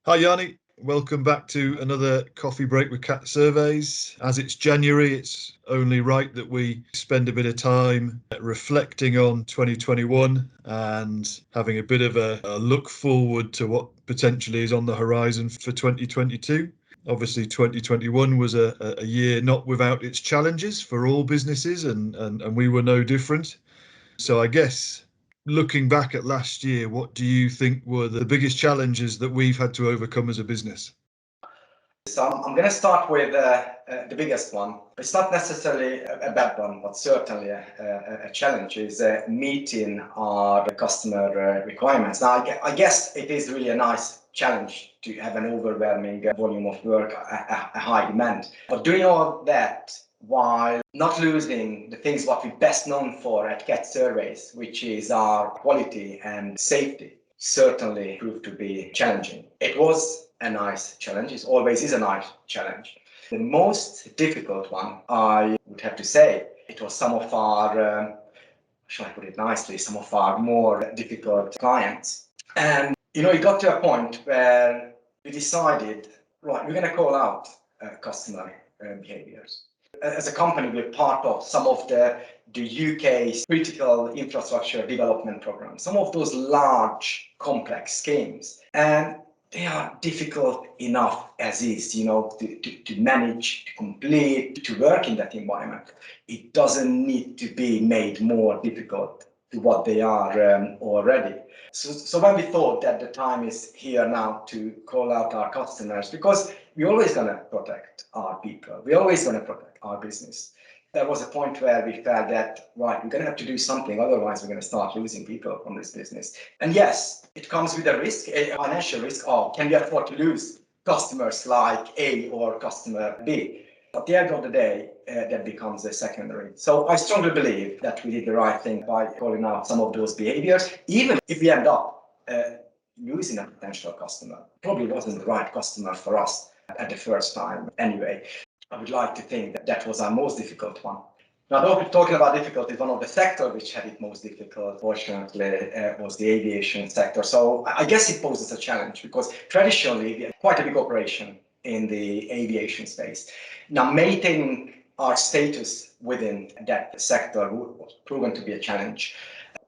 Hi Yanni, welcome back to another coffee break with Catsurveys. As it's January, it's only right that we spend a bit of time reflecting on 2021 and having a bit of a look forward to what potentially is on the horizon for 2022. Obviously, 2021 was a year not without its challenges for all businesses, and we were no different. So I guess looking back at last year, what do you think were the biggest challenges that we've had to overcome as a business? So I'm going to start with the biggest one. It's not necessarily a bad one, but certainly a challenge is meeting our customer requirements. Now, I guess it is really a nice challenge to have an overwhelming volume of work, a high demand. But doing all that while not losing the things what we're best known for at Catsurveys, which is our quality and safety, certainly proved to be challenging. It was a nice challenge. It always is a nice challenge. The most difficult one, I would have to say, it was some of our, shall I put it nicely, some of our more difficult clients. And, it got to a point where we decided, right, we're going to call out customer behaviors. As a company, we're part of some of the UK's critical infrastructure development programs, some of those large, complex schemes. And they are difficult enough as is, to manage, to complete, to work in that environment. It doesn't need to be made more difficult to what they are already. So when we thought that the time is here now to call out our customers, because we're always going to protect our people, we're always going to protect our business. There was a point where we felt that, right, we're going to have to do something, otherwise we're going to start losing people from this business. And yes, it comes with a risk, a financial risk of, can we afford to lose customers like A or customer B? At the end of the day, that becomes a secondary. So I strongly believe that we did the right thing by calling out some of those behaviors, even if we end up losing a potential customer. Probably wasn't the right customer for us at the first time anyway. I would like to think that that was our most difficult one. Now, talking about difficulty, one of the sectors which had it most difficult, fortunately, was the aviation sector. So I guess it poses a challenge because traditionally we had quite a big operation in the aviation space. Now, maintaining our status within that sector was proven to be a challenge.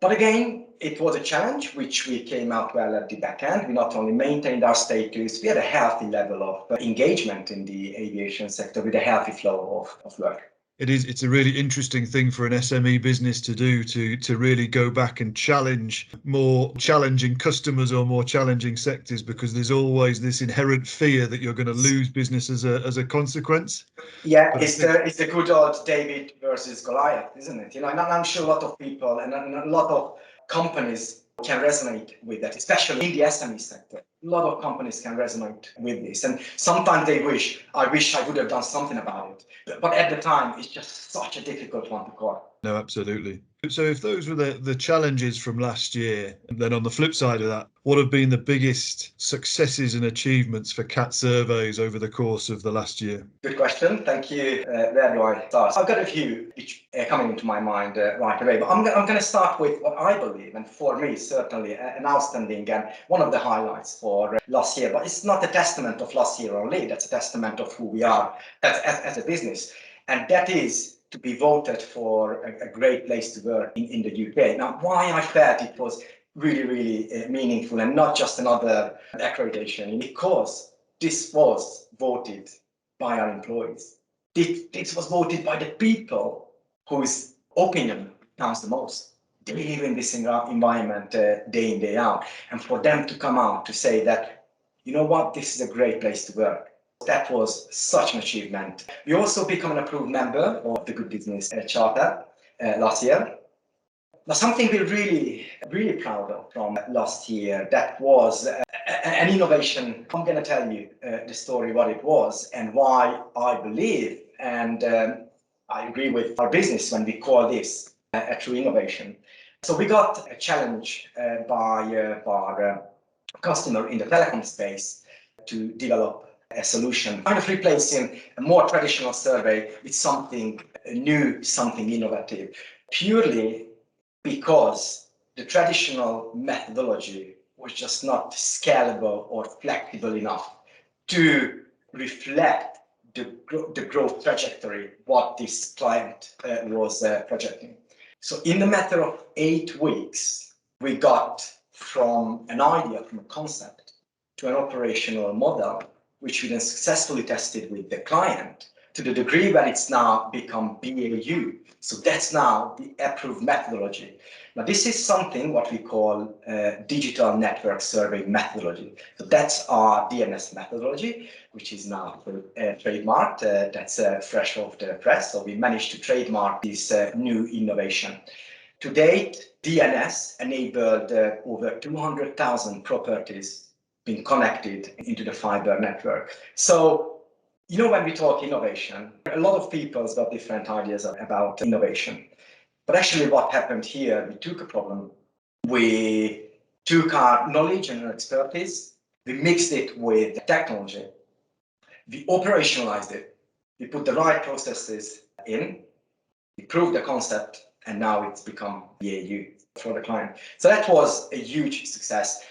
But again, it was a challenge which we came out well at the back end. We not only maintained our status, we had a healthy level of engagement in the aviation sector with a healthy flow of work. It's a really interesting thing for an SME business to do, to really go back and challenge more challenging customers or more challenging sectors, because there's always this inherent fear that you're going to lose business as a consequence. Yeah, it's the good old David versus Goliath, isn't it? And I'm sure a lot of people and a lot of companies can resonate with that, especially in the SME sector. A lot of companies can resonate with this, and sometimes I wish I would have done something about it. But at the time, it's just such a difficult one to call. No, absolutely. So if those were the challenges from last year, and then on the flip side of that, what have been the biggest successes and achievements for Catsurveys over the course of the last year? Good question. Thank you. Where do I start? I've got a few which are coming into my mind right away, but I'm going to start with what I believe, and for me, certainly an outstanding and one of the highlights for last year. But it's not a testament of last year only. That's a testament of who we are as a business. And that is to be voted for a great place to work in the UK. Now, why I felt it was really, really meaningful and not just another accreditation, because this was voted by our employees. This was voted by the people whose opinion counts the most. They live in this environment day in, day out. And for them to come out to say that, you know what, this is a great place to work. That was such an achievement. We also become an approved member of the Good Business Charter last year. Now, something we're really, really proud of from last year, that was an innovation. I'm going to tell you the story, what it was, and why I believe, and I agree with our business when we call this a true innovation. So we got a challenge by our customer in the telecom space to develop a solution, kind of replacing a more traditional survey with something new, something innovative, purely because the traditional methodology was just not scalable or flexible enough to reflect the growth trajectory what this client was projecting. So in a matter of 8 weeks, we got from an idea, from a concept, to an operational model, which we then successfully tested with the client to the degree that it's now become BAU. So that's now the approved methodology. Now this is something what we call digital network survey methodology. So that's our DNS methodology, which is now trademarked. That's fresh off the press. So we managed to trademark this new innovation. To date, DNS enabled over 200,000 properties being connected into the fiber network. So, you know, when we talk innovation, a lot of people have got different ideas about innovation. But actually what happened here, we took a problem, we took our knowledge and our expertise, we mixed it with technology, we operationalized it, we put the right processes in, we proved the concept, and now it's become BAU for the client. So that was a huge success.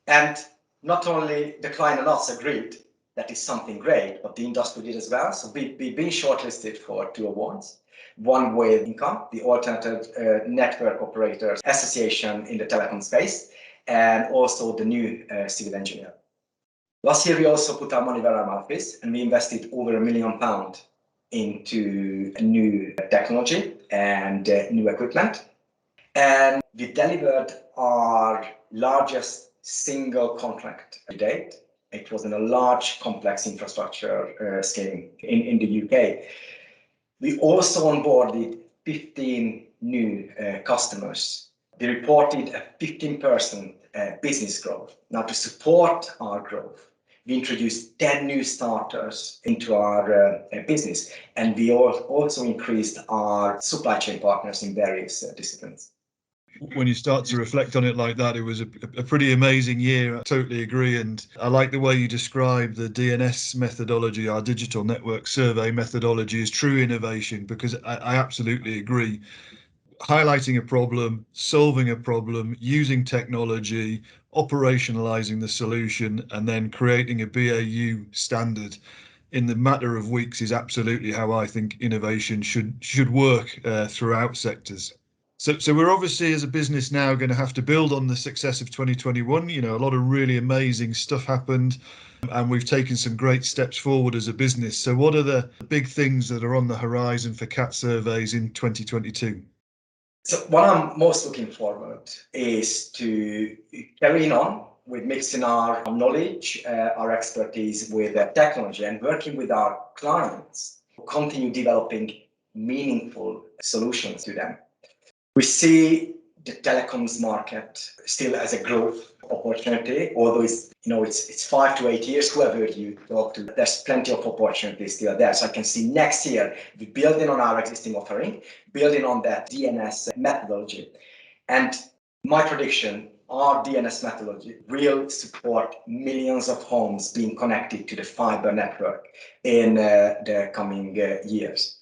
And not only the client and us agreed that is something great, but the industry did as well. So we've been shortlisted for 2 awards. One with Income, the Alternative Network Operators Association in the telecom space, and also the new civil engineer. Last year, we also put our money where our mouth is, and we invested over £1 million into new technology and new equipment. And we delivered our largest single contract to date. It was in a large, complex infrastructure scheme in the UK. We also onboarded 15 new customers. We reported a 15% business growth. Now, to support our growth, we introduced 10 new starters into our business, and we also increased our supply chain partners in various disciplines. When you start to reflect on it like that, it was a pretty amazing year. I totally agree. And I like the way you describe the DNS methodology, our digital network survey methodology, as true innovation, because I absolutely agree. Highlighting a problem, solving a problem, using technology, operationalizing the solution, and then creating a BAU standard in the matter of weeks is absolutely how I think innovation should work throughout sectors. So we're obviously, as a business now, going to have to build on the success of 2021. You know, a lot of really amazing stuff happened, and we've taken some great steps forward as a business. So what are the big things that are on the horizon for Catsurveys in 2022? So what I'm most looking forward is to carry on with mixing our knowledge, our expertise with technology, and working with our clients to continue developing meaningful solutions to them. We see the telecoms market still as a growth opportunity, although it's 5 to 8 years, whoever you talk to, there's plenty of opportunities still there. So I can see next year, we building on our existing offering, building on that DNS methodology. And my prediction, our DNS methodology will support millions of homes being connected to the fiber network in the coming years.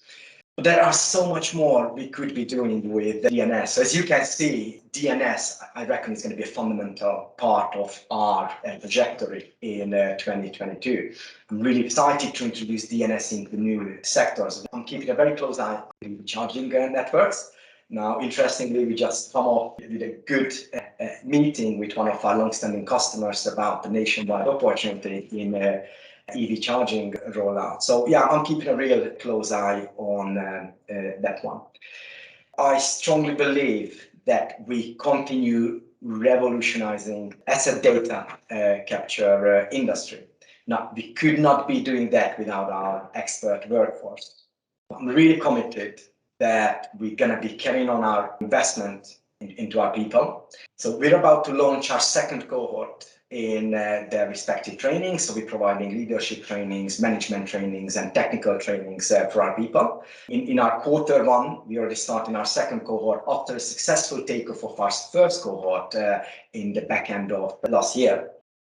But there are so much more we could be doing with DNS. So as you can see, DNS, I reckon, is going to be a fundamental part of our trajectory in 2022. I'm really excited to introduce DNS into new sectors. I'm keeping a very close eye on charging networks. Now, interestingly, we just come off with a good meeting with one of our long-standing customers about the nationwide opportunity in EV charging rollout. So yeah, I'm keeping a real close eye on that one. I strongly believe that we continue revolutionizing asset data capture industry. Now, we could not be doing that without our expert workforce. I'm really committed that we're going to be carrying on our investment into our people. So we're about to launch our second cohort in their respective trainings. So we're providing leadership trainings, management trainings, and technical trainings for our people. In our Q1, we already starting our second cohort after a successful takeoff of our first cohort in the back end of last year.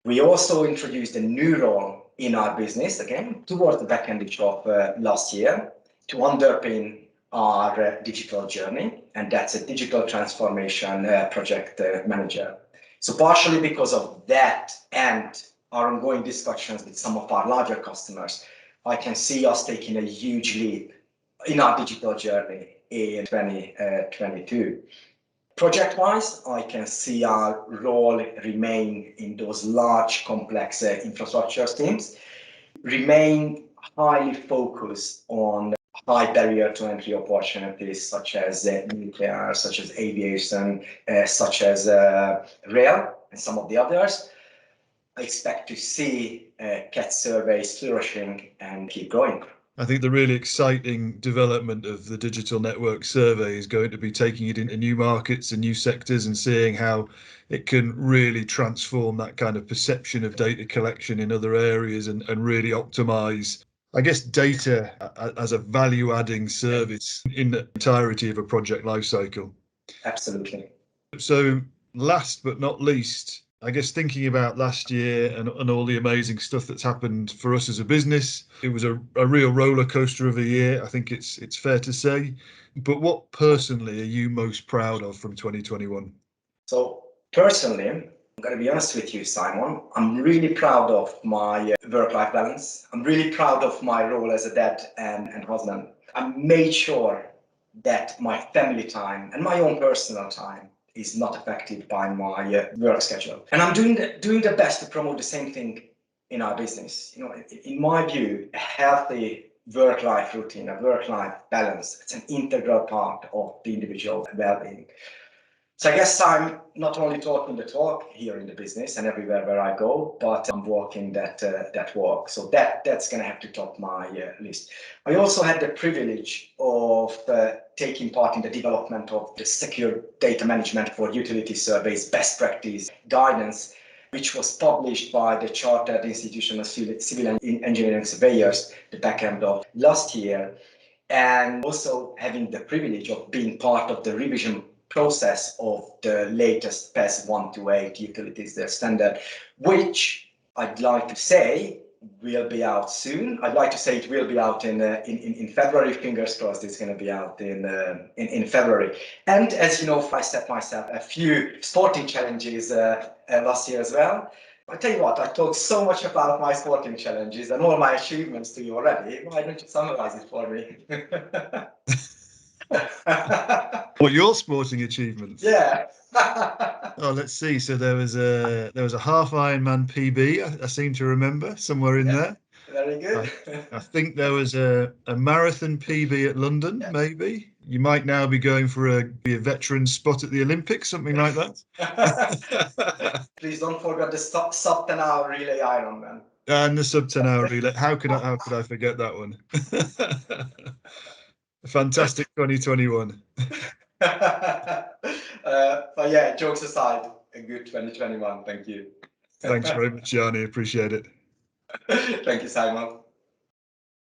We also introduced a new role in our business, again, towards the back end of last year, to underpin our digital journey, and that's a digital transformation project manager. So partially because of that and our ongoing discussions with some of our larger customers, I can see us taking a huge leap in our digital journey in 2022. Project-wise, I can see our role remain in those large, complex infrastructure teams, remain highly focused on high barrier to entry opportunities such as nuclear, such as aviation, such as rail, and some of the others. I expect to see Catsurveys flourishing and keep growing. I think the really exciting development of the digital network survey is going to be taking it into new markets and new sectors and seeing how it can really transform that kind of perception of data collection in other areas and really optimize, I guess, data as a value adding service in the entirety of a project lifecycle. Absolutely. So last but not least, I guess thinking about last year and all the amazing stuff that's happened for us as a business, it was a real roller coaster of a year. I think it's fair to say. But what personally are you most proud of from 2021? So personally, I'm going to be honest with you, Simon. I'm really proud of my work-life balance. I'm really proud of my role as a dad and husband. I made sure that my family time and my own personal time is not affected by my work schedule. And I'm doing the best to promote the same thing in our business. You know, in my view, a healthy work-life routine, a work-life balance, it's an integral part of the individual well-being. So I guess I'm not only talking the talk here in the business and everywhere where I go, but I'm walking that walk. So that's going to have to top my list. I also had the privilege of taking part in the development of the secure data management for utility surveys best practice guidance, which was published by the Chartered Institution of Civil Engineering Surveyors the back end of last year, and also having the privilege of being part of the revision process of the latest PES 128 utilities, their standard, which I'd like to say will be out soon. I'd like to say it will be out in February. Fingers crossed, it's going to be out in February. And as you know, I set myself a few sporting challenges last year as well. I tell you what, I talked so much about my sporting challenges and all my achievements to you already. Why don't you summarize it for me? What your sporting achievements? Yeah. Oh, let's see. So there was a half Ironman PB. I seem to remember somewhere in there. Very good. I think there was a marathon PB at London. Yeah. Maybe you might now be going for a veteran spot at the Olympics, something like that. Please don't forget the sub 10 hour relay Ironman. And the sub 10 hour relay. How could I forget that one? Fantastic 2021. But yeah, jokes aside, a good 2021. Thank you. Thanks very much, Yanni. Appreciate it. Thank you, Simon.